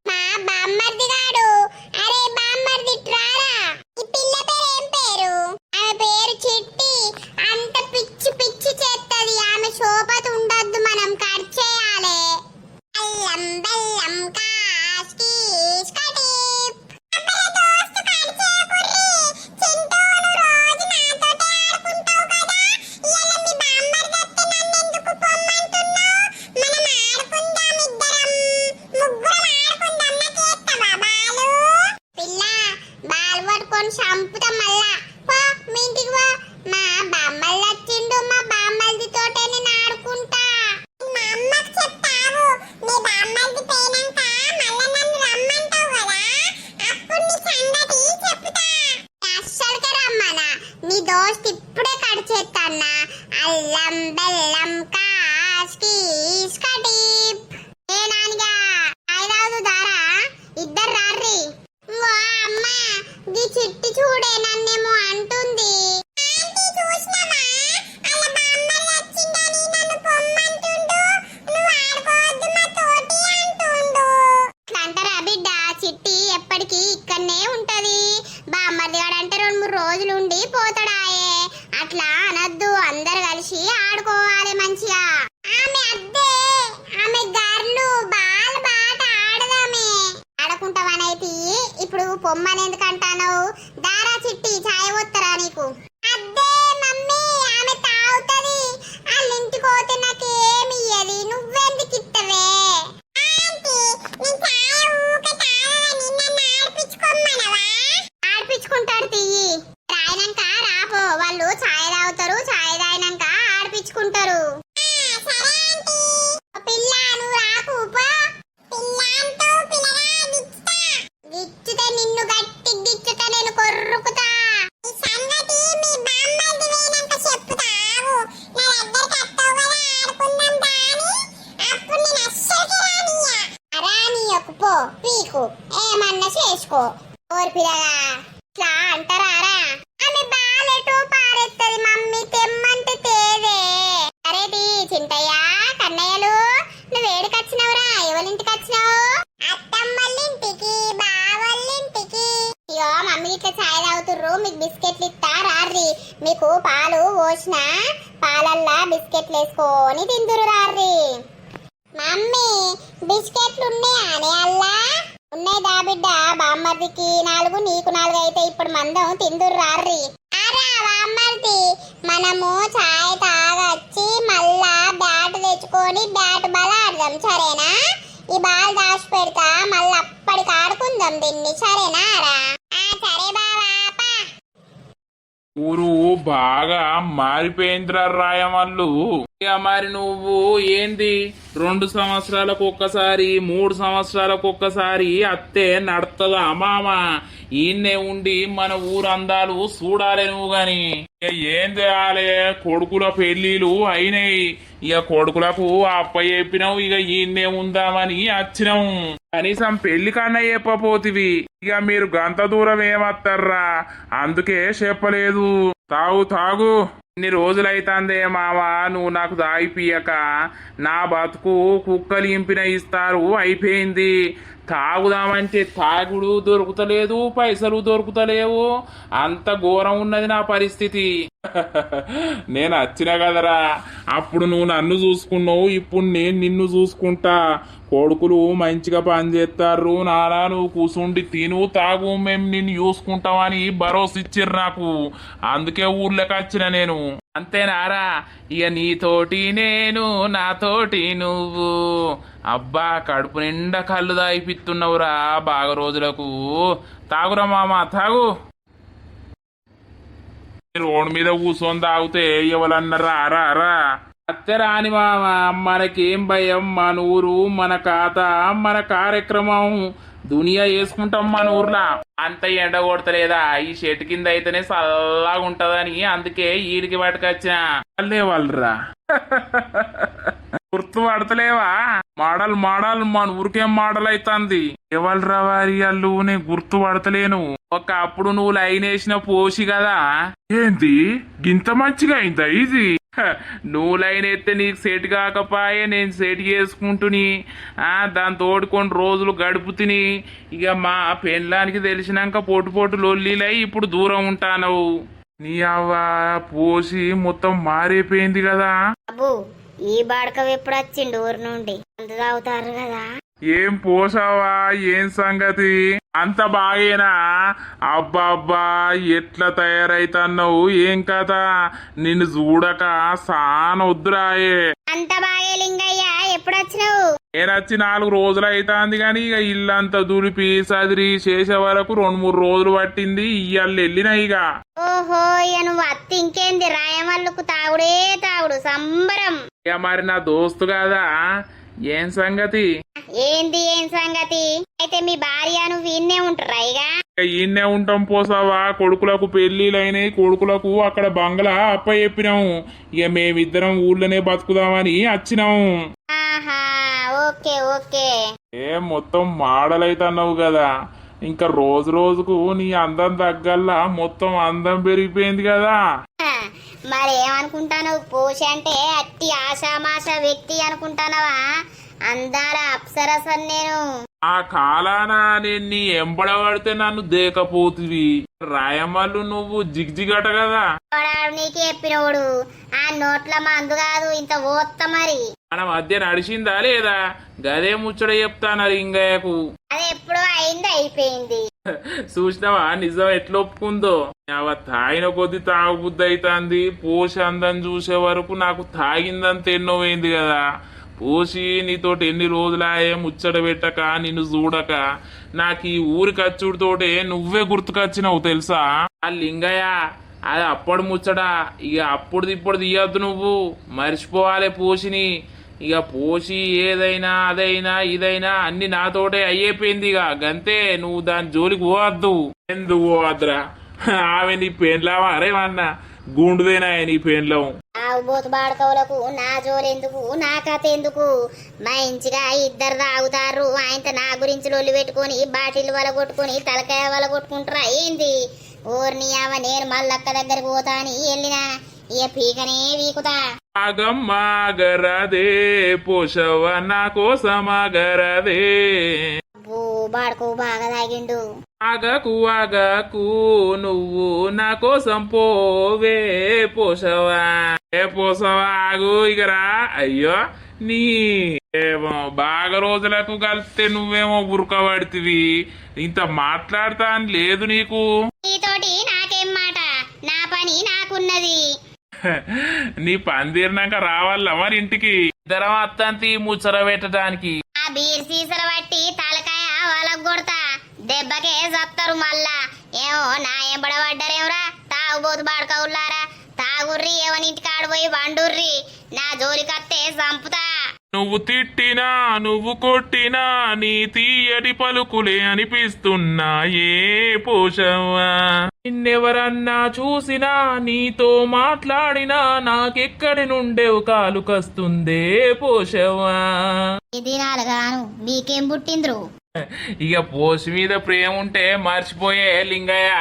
S1: మా బామ్మర్ది గాడు. అరే బామ్మర్ది ఇట్రారా. ఈ పిల్ల పేరు ఏం పేరు? ఆమె పేరు చిట్టి. అంత పిచ్చి పిచ్చి చేస్తది. ఆమె శోభత ఉండొద్దు, మనం కట్ చేయాలి. అల్లం బెల్లం కాస్కి స్కటిప్. దోస్తు కట్ చేయకుర్రి. చింటూను రోజు నాతోటే ఆడుకుంటావు కదా. ఇయాల మీ బామ్మర్ది వస్తే నన్ను ఎందుకు పొమ్మంటున్నావు? మనం ఆడుకుందాం ఇద్దరం. ముగ్గురం ఆడుకుందాం. నాకు చేస్తావా బాలు? పిల్ల బాల్ పట్టుకొని చంపుతాం మళ్ళా. పో మీ ఇంటికి పో. మా బామ్మల్ది వచ్చిండు, మా బామ్మల్ది తోటే నేను ఆడుకుంటా. మా అమ్మకి చెప్తావు. మీ బామ్మల్ది పోయినాక మళ్ళా నన్ను రమ్మంటావు కదా, అప్పుడు నీ సంగతి చెప్తా. అస్సలుగా రమ్మనా. నీ దోస్త్ ఇప్పుడే కట్ చేస్తాన్నా. అల్లం బెల్లం కాస్కి స్కటిప్. ఏ నానిగా ఐదాவது దారా ఇద్దరు రార్రి. ఓ అమ్మ ది చిట్టి చూడే నన్నేమో అంటుంది. అంటారా బిడ్డ? చిట్టి ఎప్పటికీ ఇక్కడనే ఉంటది. బామ్మర్ది వాడు అంటే 2-3 రోజులు ఉండి పోతాడాయే. అట్లా అనద్దు, అందరు కలిసి ఆడుకోవాలి మంచిగా. ఆమె అద్దే ఆమె గర్లు బాల్ బాట ఆడదామే. ఆడుకుంటావనైతే ఇప్పుడు పొమ్మని ఎందుకంటాను? దారా చిట్టి ఛాయ పోతారా నీకు? అద్దే మమ్మీ ఆమె తాగుతది. వాళ్ళ ఇంటికి పోతే నాకు ఏమి ఇయ్యది. నువ్వెందుకు ఇత్తవే? ఆడిపించుకుంటాడు తియ్యి. రాయినాక రాపో. వాళ్ళు ఛాయ్ తాగుతారు, ఛాయ్ తాగినాక ఆడిపించుకుంటారు. పిల్ల నువ్వు రాకు పో. గిచ్చితే నిన్ను గట్టి గిచ్చుతా, నేను కొర్రుకుతా. పో పీకు ఏమన్నా చేసుకో. ఓరి పిల్లగా ఇట్లా అంటారా? ఆమె బాలెటో పారేస్తుంది మమ్మీ, తెమ్మంటే తేదే. అరేది చింతయ్య కన్నయ్యలు నువ్వు ఏడికొచ్చినావురా? ఎవరింటికి వచ్చినావు? అత్తమ్మళ్ళింటికి, బావళ్ళింటికి. ఇగో మమ్మీ ఇట్లా ఛాయ్ తాగుతుర్రు, మీకు బిస్కెట్లు ఇస్తా రార్రి. మీకు పాలు పోసిన పాలల్లా బిస్కెట్లు వేసుకొని తిందురు రార్రి. మమ్మీ బిస్కెట్లు ఉన్నాయా అల్లా? ఉన్నాయి దా బిడ్డ. బామ్మర్దికి 4 నీకు 4 అయితే ఇప్పుడు మందం తిందురు రార్రి. అరా బామ్మర్ది మనము ఛాయ్ తాగొచ్చి మళ్ళా బ్యాట్ తెచ్చుకో తీసుకొని బ్యాట్ బాల్ ఆడదాం సరేనా? ఈ బాల్ దాచి పెడతా, మళ్ళీ అప్పటికి ఆడుకుందాం దీన్ని, సరేనా రా? సరే బావా పా.
S4: ఊరు బాగా మారిపోయిందిరా రాయమల్లు. ఇక మరి నువ్వు ఏంది 2 సంవత్సరాలకు ఒక్కసారి 3 సంవత్సరాలకు ఒక్కసారి అత్తే నడుతుందా మామ? ఈయన్నే ఉండి మన ఊరు అందాలు చూడాలి నువ్వు గాని. ఇక ఏం చేయాలి, కొడుకుల పెళ్లిలు అయినాయి. ఇక కొడుకులకు అప్ప చెప్పినావు, ఇక ఈయన్నే ఉందామని వచ్చినాం. కనీసం పెళ్లి కన్నా చెప్పపోతివి, ఇక మీరు గంత దూరం ఏమత్తారా? అందుకే చెప్పలేదు. తాగు తాగు, ఇన్ని రోజులైతాందే మావా నువ్వు నాకు తాగిపియక. నా బతుకు కుక్కలు ఇంపిన ఇస్తారు అయిపోయింది. తాగుదామంటే తాగుడు దొరుకుతలేదు, పైసలు దొరుకుతలేవు. అంత ఘోరం ఉన్నది నా పరిస్థితి. నేను వచ్చిన కదరా, అప్పుడు నువ్వు నన్ను చూసుకున్నావు, ఇప్పుడు నేను నిన్ను చూసుకుంటా. కొడుకులు మంచిగా పని చేస్తారు నానా, నువ్వు కూసుండి తిను తాగు, మేము నిన్ను చూసుకుంటామని భరోసా ఇచ్చిర్రు నాకు. అందుకే ఊర్లోకి వచ్చిన నేను. అంతేనారా? ఇక నీతోటి నేను, నాతోటి నువ్వు. అబ్బా కడుపు నిండా కళ్ళు దాయిపిస్తున్నావురా బాగా రోజులకు. తాగురా మామ తాగు. రోడ్డు మీద కూర్చొని తాగితే ఎవరన్నారా? రా అత్తే రాని మామ, మనకేం భయం? మన ఊరు, మన ఖాత, మన కార్యక్రమం దునియా వేసుకుంటాం మన ఊర్లో. అంత ఎండ కొడతలేదా? ఈ చెట్టు కింద అయితేనే చల్లగా ఉంటదని అందుకే ఈడికి పట్టుకొచ్చిన. వాళ్ళే వాళ్ళరా గుర్తు పడతలేవా? మోడల్ మోడల్ మన ఊరికేం మోడల్ అవుతుంది. ఎవరు వారి వాళ్ళు నేను గుర్తు పడతలేను. ఒకప్పుడు నువ్వు లైన్ వేసిన పోసి కదా. ఏంది గింత మంచిగా అయిందా ఇది? నువ్వు లైన్ ఎత్తే నీకు సెట్ కాకపాయే, నేను సెట్ చేసుకుంటుని దాని తోడు కొన్ని రోజులు గడుపుతుని. ఇక మా పెళ్ళానికి తెలిసినాక పొట్టు లొల్లిలై ఇప్పుడు దూరం ఉంటాను. నీ అవ్వ పోసి మొత్తం మారిపోయింది కదా.
S1: అబ్బు ఈ బాడకం ఎప్పుడు వచ్చిండు ఊరు నుండి? అంత తాగుతారు కదా.
S4: ఏం పోసావా? ఏం సంగతి? అంత బాగేనా? అబ్బా అబ్బా ఎట్లా తయారైతున్నావు? ఏం కదా నిన్ను చూడక సాన వద్దురాయే.
S1: అంత బాగే లింగయ్య, ఎప్పుడు వచ్చినావు?
S4: నేను వచ్చి 4 రోజులు అవుతుంది గాని ఇక ఇల్లంతా దులిపి సదిరి చేసే వరకు 2-3 రోజులు పట్టింది. ఇయ్యాళ్ళు వెళ్ళినాయిగా.
S1: ఓహో, ఇక నువ్వు అత్తి ఇంకేంది రాయమల్లుకు తాగుడే తాగుడు సంబరం.
S4: ఇక మరి నా దోస్తు కదా. ఏం సంగతి?
S1: ఏంది ఏం సంగతి? అయితే మీ భార్య నువ్వు ఈయన్నే ఉంటారా? ఇక
S4: ఈయన్నే ఉంటాం పోసావా. కొడుకులకు పెళ్లిలైనాయి, కొడుకులకు అక్కడ బంగ్లా అప్ప చెప్పినాము. ఇక మేమిద్దరం ఊళ్ళోనే బతుకుదామని వచ్చినాము.
S1: ఆహా, ఓకే ఓకే.
S4: ఏం మొత్తం మోడల్ అవుతున్నావు కదా. ఇంకా రోజు రోజుకు నీ అందం తగ్గల్లా మొత్తం అందం పెరిగిపోయింది కదా.
S1: మరేమనుకుంటావు? పోష అంటే అట్టి ఆశామాష వ్యక్తి అనుకుంటానవా? అందాల అప్సరస నేను.
S4: ఆ కాలాన నేను నీ ఎంబడబడితే నన్ను దేకపోతివి. రాయమల్లు నువ్వు జిగ్జిగట కదా.
S1: వాడు నీకు చెప్పినోడు ఆ నోట్ల మందు కాదు ఇంత ఓత్త. మరి
S4: మన మధ్య నడిచిందా లేదా? గదే ముచ్చట చెప్తాను లింగయ్యకు.
S1: అది ఎప్పుడో అయింది, అయిపోయింది.
S4: చూసినావా నిజం ఎట్లా ఒప్పుకుందో? తాగిన కొద్ది తాగుబుద్ధి అవుతుంది. పోసి అందని చూసే వరకు నాకు తాగిందంత ఎన్నో అయింది కదా. పోసి నీతోటి ఎన్ని రోజులాయే ముచ్చట పెట్టక నిన్ను చూడక నాకు ఈ ఊరి ఖర్చుడితోటే నువ్వే గుర్తుకొచ్చినావు తెలుసా? ఆ లింగయ్య అది అప్పుడు ముచ్చట. ఇక అప్పుడు ఇప్పుడు తీయద్దు, నువ్వు మర్చిపోవాలి పోసిని. ఇక పోసి ఏదైనా అదైనా ఇదైనా అన్ని నాతోటే అయ్యేపోయింది. ఇక గంతే, నువ్వు దాని జోలికి పోవద్దు. ఎందుకు పోవద్దురా? ఆమె నీ పెండ్లావా? అరేమన్నా గుండుదేనా నీ పెండ్లం?
S1: తాగుబోతు బాడకవులకు నా జోలెందుకు, నా కథ ఎందుకు? మంచిగా ఇద్దరు తాగుతారు, ఆయనతో నా గురించి లొల్లి పెట్టుకుని బాటిల్ వల కొట్టుకుని తలకాయ వల కొట్టుకుంటారా ఏంది? ఊరిని అవ నేను మల్లక్క దగ్గరికి పోతా అని వెళ్ళినా ఇక పీకనే వీకుతా.
S4: ఆగమ్మాగరదే పోషవ నా కోసమాగరదే.
S1: బాడకు బాగా తాగిండు.
S4: ఆగకు ఆగకు నువ్వు నా కోసం పోవే పోషవా. ఏ పోసవా ఆగు ఇగరా. అయ్యో నీ ఏమో బాగా రోజులకు కలిస్తే నువ్వేమో ఉరకబడితివి. ఇంత మాట్లాడతా అని లేదు నీకు.
S1: నీతోటి నాకేం మాట? నా పని నాకున్నది.
S4: నీ పని తీరినాక రావాలా మరి ఇంటికి? ఇద్దరం అత్తంతి ముచ్చర పెట్టడానికి.
S1: ఆ బీర్ సీసల బట్టి తలకాయ వాళ్ళకు కొడతా దెబ్బకే చస్తారు మళ్ళా. ఏమో నా ఎంబడబడ్డరేమరా తాగుబోతు బాడుకవులారా, తాగుర్రి ఎవనింటికి ఆడిపోయి వండుర్రి, నా జోలికత్తే చంపుతా.
S2: నువ్వు తిట్టినా నువ్వు కొట్టినా నీ తీయటి పలుకులే అనిపిస్తున్నా ఏ పోషవ్వా. నిన్నెవరన్నా చూసినా నీతో మాట్లాడినా నాకెక్కడి నుండేవు కాలు కస్తుందే పోషవ్వా.
S1: ఇది నాలుగాను మీకేం పుట్టిండ్రు?
S4: ఇక పోసి మీద ప్రేమ ఉంటే మర్చిపోయే లింగయ్య,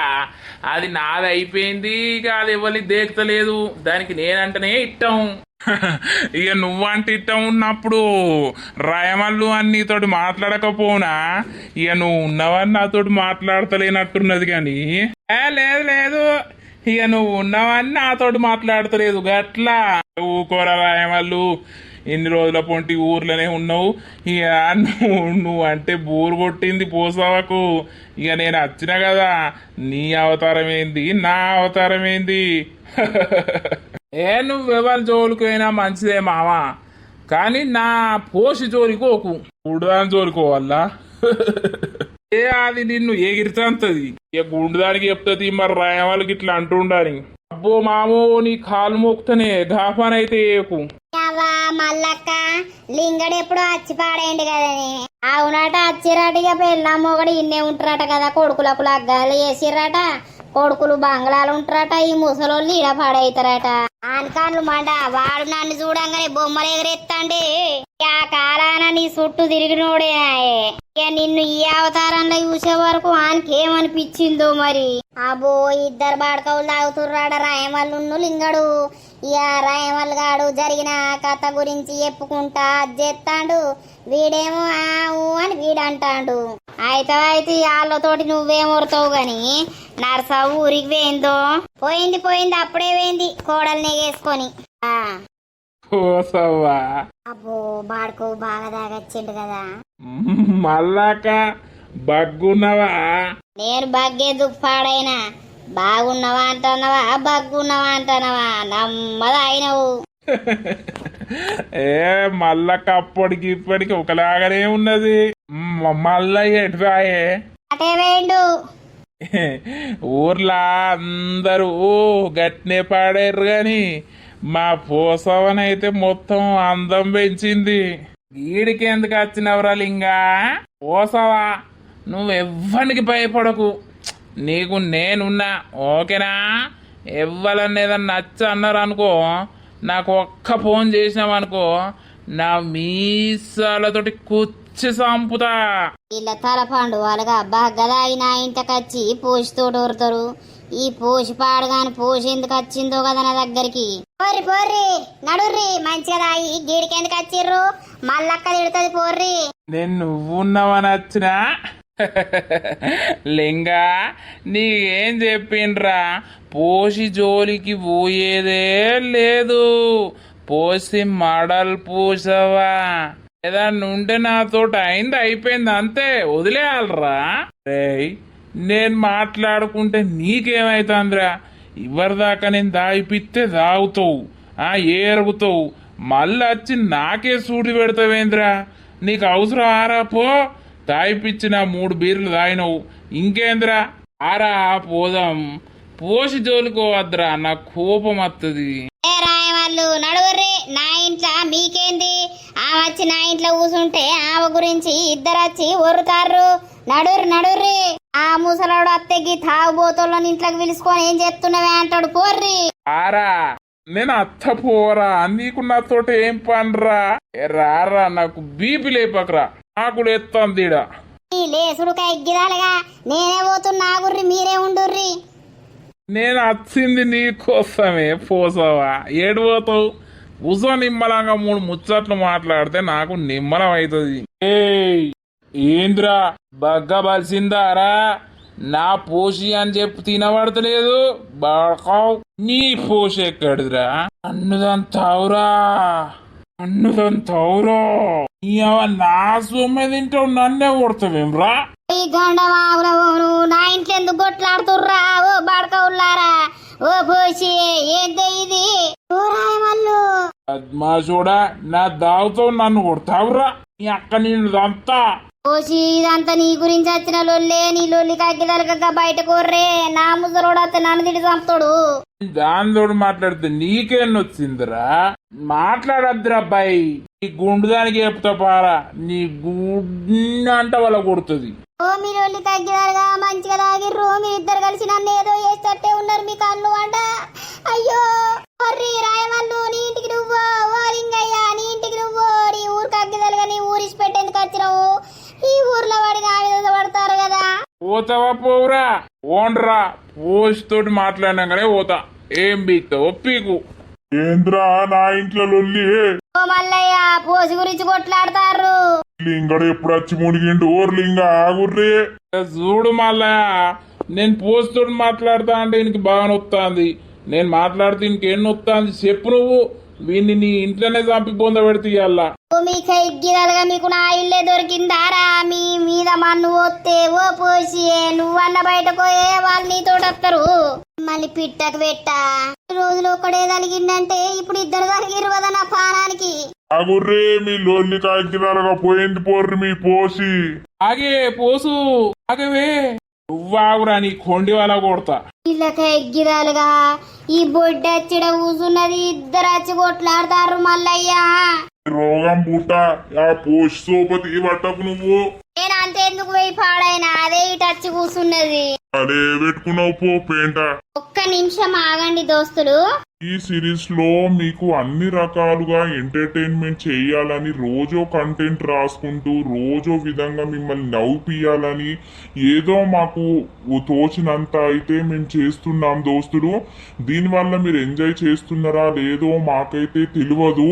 S4: అది నాది అయిపోయింది, ఇక అది ఎవరి దేక్తలేదు, దానికి నేనంటనే ఇట్టం.
S2: ఇక నువ్వంటే ఇట్టం ఉన్నప్పుడు రాయమల్లు అని నీతోటి మాట్లాడకపోనా ఇక నువ్వు ఉన్నవని నాతోటి మాట్లాడతలేనట్టున్నది కానీ.
S4: లేదు లేదు, ఇక నువ్వు ఉన్నవని నాతోటి మాట్లాడతలేదు గట్లా.
S2: ఊకోరా రాయమల్లు, ఎన్ని రోజుల పొంటి ఊర్లోనే ఉన్నావు, ఇక నువ్వు అంటే బోరు కొట్టింది పోసావకు. ఇక నేను వచ్చిన కదా, నీ అవతారం ఏంది నా అవతారం ఏంది.
S4: నువ్వెవరి జోలికైనా మంచిదే మావా, కానీ నా పోసి జోలికోకు.
S2: గుడ్దాని జోలుకోవాలా?
S4: అది నిన్ను ఎగిరితంతది.
S2: ఇక గుండుదానికి చెప్తుంది మరి రాయవాళ్ళకి ఇట్లా అంటుండని.
S4: అబ్బో మామో, నీ కాలు మోక్తనే గాఫానైతే ఏకు.
S1: అవ్వా మల్లక్క లింగడు ఎప్పుడు వచ్చి పాడేయండి కదని. అవునట వచ్చిరట, పెళ్ళాము ఒకటి ఇన్నే ఉంటారట కదా, కొడుకులకు లగ్గాలు వేసిరట, కొడుకులు బంగ్లాలు ఉంటారట, ఈ ముసలోళ్ళు ఈడ పాడైతారట. ఆనకాన్లు మండ వాడు నన్ను చూడంగానే బొమ్మలు ఎగరెత్తాండి. ఆ కాలాన నీ చుట్టూ తిరిగినోడే. ఇక నిన్ను ఈ అవతారంలో చూసే వరకు ఆనకేమనిపించిందో మరి. అబ్బో ఇద్దరు బాడకవులు తాగుతుర్రాడ రాయమల్లు లింగడు. ఇక రాయమల్లు గాడు జరిగిన కథ గురించి చెప్పుకుంటా చేస్తాడు, వీడేమో ఆవు అని వీడంటాడు. అయితే వాళ్ళతోటి నువ్వేమొడతావు గాని నర్సవు ఊరికి వేయిందో పోయింది పోయింది, అప్పుడే వేయింది కోడల్ని వేసుకొని.
S2: పోసవ్వా
S1: అబ్బో బాడుకో బాగా దాగచ్చిండు కదా.
S2: మళ్ళాక బగ్గున్నవా?
S1: నేను బగ్గేందుకు పాడైనా, బాగున్నావా అంటున్నావా బగ్గున్నావా అంటున్నావా, నమ్మదా అయినవు.
S2: మళ్ళక అప్పటికి ఇప్పటికి ఒకలాగానే ఉన్నది. మళ్ళా ఎటురాయే?
S1: అటే వేయండు.
S2: ఊర్లా అందరూ గట్నే పాడారు గాని మా పోసవనైతే మొత్తం అందం పెంచింది.
S4: వీడికి ఎందుకు వచ్చినవరా లింగా? పోసావా, నువ్వెవ్వనికి భయపడకు, నీకు నేనున్నా ఓకేనా? ఎవ్వరన్నా ఏదన్నా నచ్చ అన్నారు అనుకో, నాకు ఒక్క ఫోన్ చేసినావనుకో, నా మీసాలతోటి కుచ్చి సంపుతా.
S1: వీళ్ళ తలపండు వాళ్ళగా బాగా నా ఇంటికొచ్చి పోషితోటి ఊరుతారు. ఈ పోషి పాడుగాని పోషి ఎందుకు వచ్చిందో కదా నా దగ్గరికి. పోర్రి పోర్రి నడుర్రి, మంచిగా దాయి గీడికి ఎందుకు వచ్చిర్రు, మళ్ళక్క తిడుతుంది పోర్రి.
S2: నేను నువ్వున్నావని వచ్చినా
S4: లింగా నీకేం చెప్పిండ్రా, పోసి జోలికి పోయేదే లేదు, పోసి మడల్ పూసవా ఏదన్నా ఉంటే నాతోటి అయింది అయిపోయింది అంతే, వదిలేయాలరా. రేయ్ నేను మాట్లాడుకుంటే నీకేమైతుందిరా? ఇవరిదాకా నేను దాయిపిస్తే దాగుతావు, ఏరుగుతావు, మళ్ళీ వచ్చి నాకే సూటి పెడతావేంద్రా? నీకు అవసరం ఆరా, పో తాయిపిచ్చిన 3 బీర్లు తాగినవు, ఇంకేంద్రా ఆరా పోదాం. పోసి జోలుకోవద్దురా, నాకు కోపం వస్తుంది.
S1: రాయవాళ్ళు నడువర్రి, నా ఇంట్లో మీకేంది? ఆమె వచ్చి నా ఇంట్లో కూర్చుంటే ఆమె గురించి ఇద్దరు వచ్చి ఒర్రుతారు. నడుర్రి నడుర్రి, ఆ ముసలాడు అత్తెకి తాగుబోతులను ఇంట్లోకి పిలుచుకొని ఏం చేస్తున్నావే అంటాడు, పోర్రి.
S2: ఆరా నేను అత్త పోరా, నీకు నాతోటి ఏం పనిరా? రారా, నాకు బీపీ లేపకరా, నాకు ఎత్తాను తీడా.
S1: లేసుడుకా ఎగ్గిదాలుగా నేనే పోతున్నా, గుర్రి మీరే ఉండుర్రి.
S2: నేను వచ్చింది నీకోసమే పోసావా, ఏడు పోతావు? ఉసో నిమ్మలంగా 3 ముచ్చట్లు మాట్లాడితే నాకు నిమ్మలం అవుతుంది. ఏంద్రా
S4: బగ్గ బలిసిందారా, నా పోషి అని చెప్పి తినబడతలేదు, బాడకావు.
S2: నీ పోష ఎక్కడిదిరా?
S4: అన్నుదంతావురా,
S2: అన్నుదంతావురా, నా సొమ్మె తింటావు, నన్నే కొడతావేమ్రా?
S1: ఈ గండమావుల నా ఇంట్లో ఎందుకు కొట్లాడుతుర్రా? ఓ బాడకవులారా, ఓ పోసి ఏంటే ఇది? రాయమల్లు
S4: చూడా నా దావుతో నన్ను కొడతావురా నీ అక్క నిన్ను అంతా
S1: ఓషి ఇదంతా నీ గురించి వచ్చిన లొల్లే, నీ లొల్లి కక్కి తలకక్క బయట కోర్రే. నా ముసలోడు అత్త నన్ను తిడి చంపుతాడు.
S4: దానితోడు మాట్లాడితే నీకేనొచ్చిందిరా మాట్లాడద్దురా అబ్బాయి నీ గుండు దానికి చెప్తా పారా నీ గుండె అంట వాళ్ళ కొడుతుంది
S1: ఓ మీ లొల్లి తగ్గినారుగా మంచిగా తాగిర్రు. మీరిద్దరు కలిసి నన్ను ఏదో చేసేటట్టే ఉన్నారు. మీ కళ్ళు అంట. అయ్యో హర్రి రాయమల్లు నీ ఇంటికి నువ్వు, ఓ లింగయ్య నీ ఇంటికి నువ్వు. నీ ఊరు కగ్గిదలుగా నీ ఊరిసి పెట్టేందుకు వచ్చినావు. ఈ ఊర్లో వాడి నా మీద పడతారు కదా.
S4: పోతావా పోవురా ఓన్రా పోస్తోటి మాట్లాడినాకనే పోతా ఏం బీక్తావో పీకు
S2: ఏంద్రా నా ఇంట్లో లొల్లి
S1: ఓ మల్లయ్య పోసి గురించి కొట్లాడతారు.
S2: లింగడు ఎప్పుడు వచ్చి మునిగిండు ఓర్ లింగ ఆగుర్రే
S4: చూడు మళ్ళా నేను పోస్తోటి మాట్లాడతా అంటే ఇంక బాగా నొత్తాంది నేను మాట్లాడితే ఇంకేం నొత్తాంది చెప్పు నువ్వు వీడిని నీ ఇంట్లోనే చంపి పొంద పెడితే ఇయ్యాలా
S1: ఓ మీ కైగ్గిదలుగా మీకు నా ఇల్లే దొరికిందారా. మీ మీద మన్ను పోతే ఓ పోసి నువ్వన్న బయటకు పోయే వాళ్ళు నీతో వస్తారు. మళ్ళీ పిట్టకు పెట్ట రోజులు ఒక్కడే తలిగిందంటే ఇప్పుడు ఇద్దరు తలిగిరు కదా నా పానానికి.
S2: ఆగుర్రే మీ లొల్లి కాకిరాలుగా పోయింది పోర్రి మీ పోసి
S4: ఆగే పోసు ఆగవే నువ్వాగురా నీ కొండి వాళ్ళ కొడతా
S1: ఇళ్ళకి ఎగ్గిదాలుగా ఈ బొడ్డచ్చిడ కూసున్నది. ఇద్దరు వచ్చి కొట్లాడతారు మల్లయ్య.
S2: రోగం పుట్ట ఆ పోసి సోపతి పట్టకు నువ్వు
S1: నేను అంతేందుకు పోయి పాడైనా అదే ఇటు వచ్చి కూసున్నది.
S2: అదే పెట్టుకున్నావు పో పేంట.
S1: ఒక్క నిమిషం ఆగండి దోస్తులు.
S2: ఈ సిరీస్ లో మీకు అన్ని రకాలుగా ఎంటర్టైన్మెంట్ చేయాలని రోజో కంటెంట్ రాసుకుంటూ రోజో విధంగా మిమ్మల్ని నవ్వుపియాలని ఏదో మాకు తోచినంత అయితే మేము చేస్తున్నాం దోస్తులు. దీనివల్ల మీరు ఎంజాయ్ చేస్తున్నారా లేదో మాకైతే తెలియదు.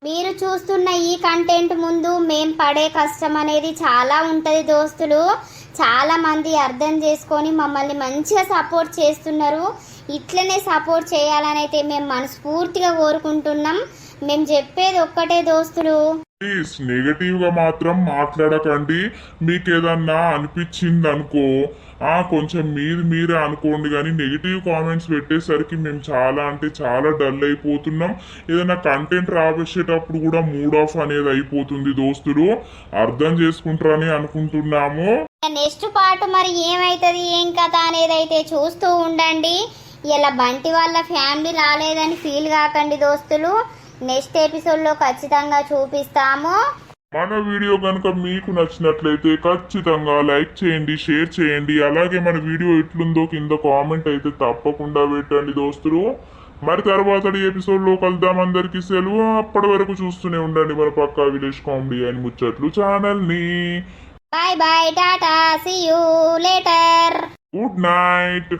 S1: మీరు చూస్తున్న ఈ కంటెంట్ ముందు మేం పడే కష్టం అనేది చాలా ఉంటది దోస్తులు. చాలా మంది అర్థం చేసుకొని మమ్మల్ని మంచిగా సపోర్ట్ చేస్తున్నారు. ఇట్లనే సపోర్ట్ చేయాలని అయితే మేము మనస్ఫూర్తిగా కోరుకుంటున్నాం. మేము చెప్పేది ఒక్కటే దోస్తులు,
S2: ప్లీజ్ నెగటివ్ గా మాత్రం మాట్లాడకండి. మీకు ఏదన్నా అనిపించింది అనుకో కొంచెం మీరే అనుకోండి, కానీ నెగిటివ్ కామెంట్స్ పెట్టేసరికి మేము చాలా అంటే చాలా డల్ అయిపోతున్నాం. ఏదైనా కంటెంట్ రావేసేటప్పుడు కూడా మూడ్ ఆఫ్ అనేది అయిపోతుంది దోస్తులు. అర్థం చేసుకుంటారని అనుకుంటున్నాము.
S1: నెక్స్ట్ పార్ట్ మరి ఏమైతుంది ఏం కథ అనేది అయితే చూస్తూ ఉండండి. ఇలా బంటి వాళ్ళ ఫ్యామిలీ రాలేదని ఫీల్ కాకండి దోస్తులు. నెక్స్ట్ ఎపిసోడ్ లో ఖచ్చితంగా చూపిస్తాము.
S2: మన వీడియో కనుక మీకు నచ్చినట్లయితే ఖచ్చితంగా లైక్ చేయండి, షేర్ చేయండి. అలాగే మన వీడియో ఎట్లుందో కింద కామెంట్ అయితే తప్పకుండా పెట్టండి దోస్తులు. మరి తర్వాత ఎపిసోడ్ లో కలుద్దాం. అందరికీ సెలవు. అప్పటి వరకు చూస్తూనే ఉండండి మన పక్కా విలేజ్ కామెడీ అండ్ ముచ్చట్లు ఛానల్ ని.
S1: Bye bye tata see you later.
S2: Good night.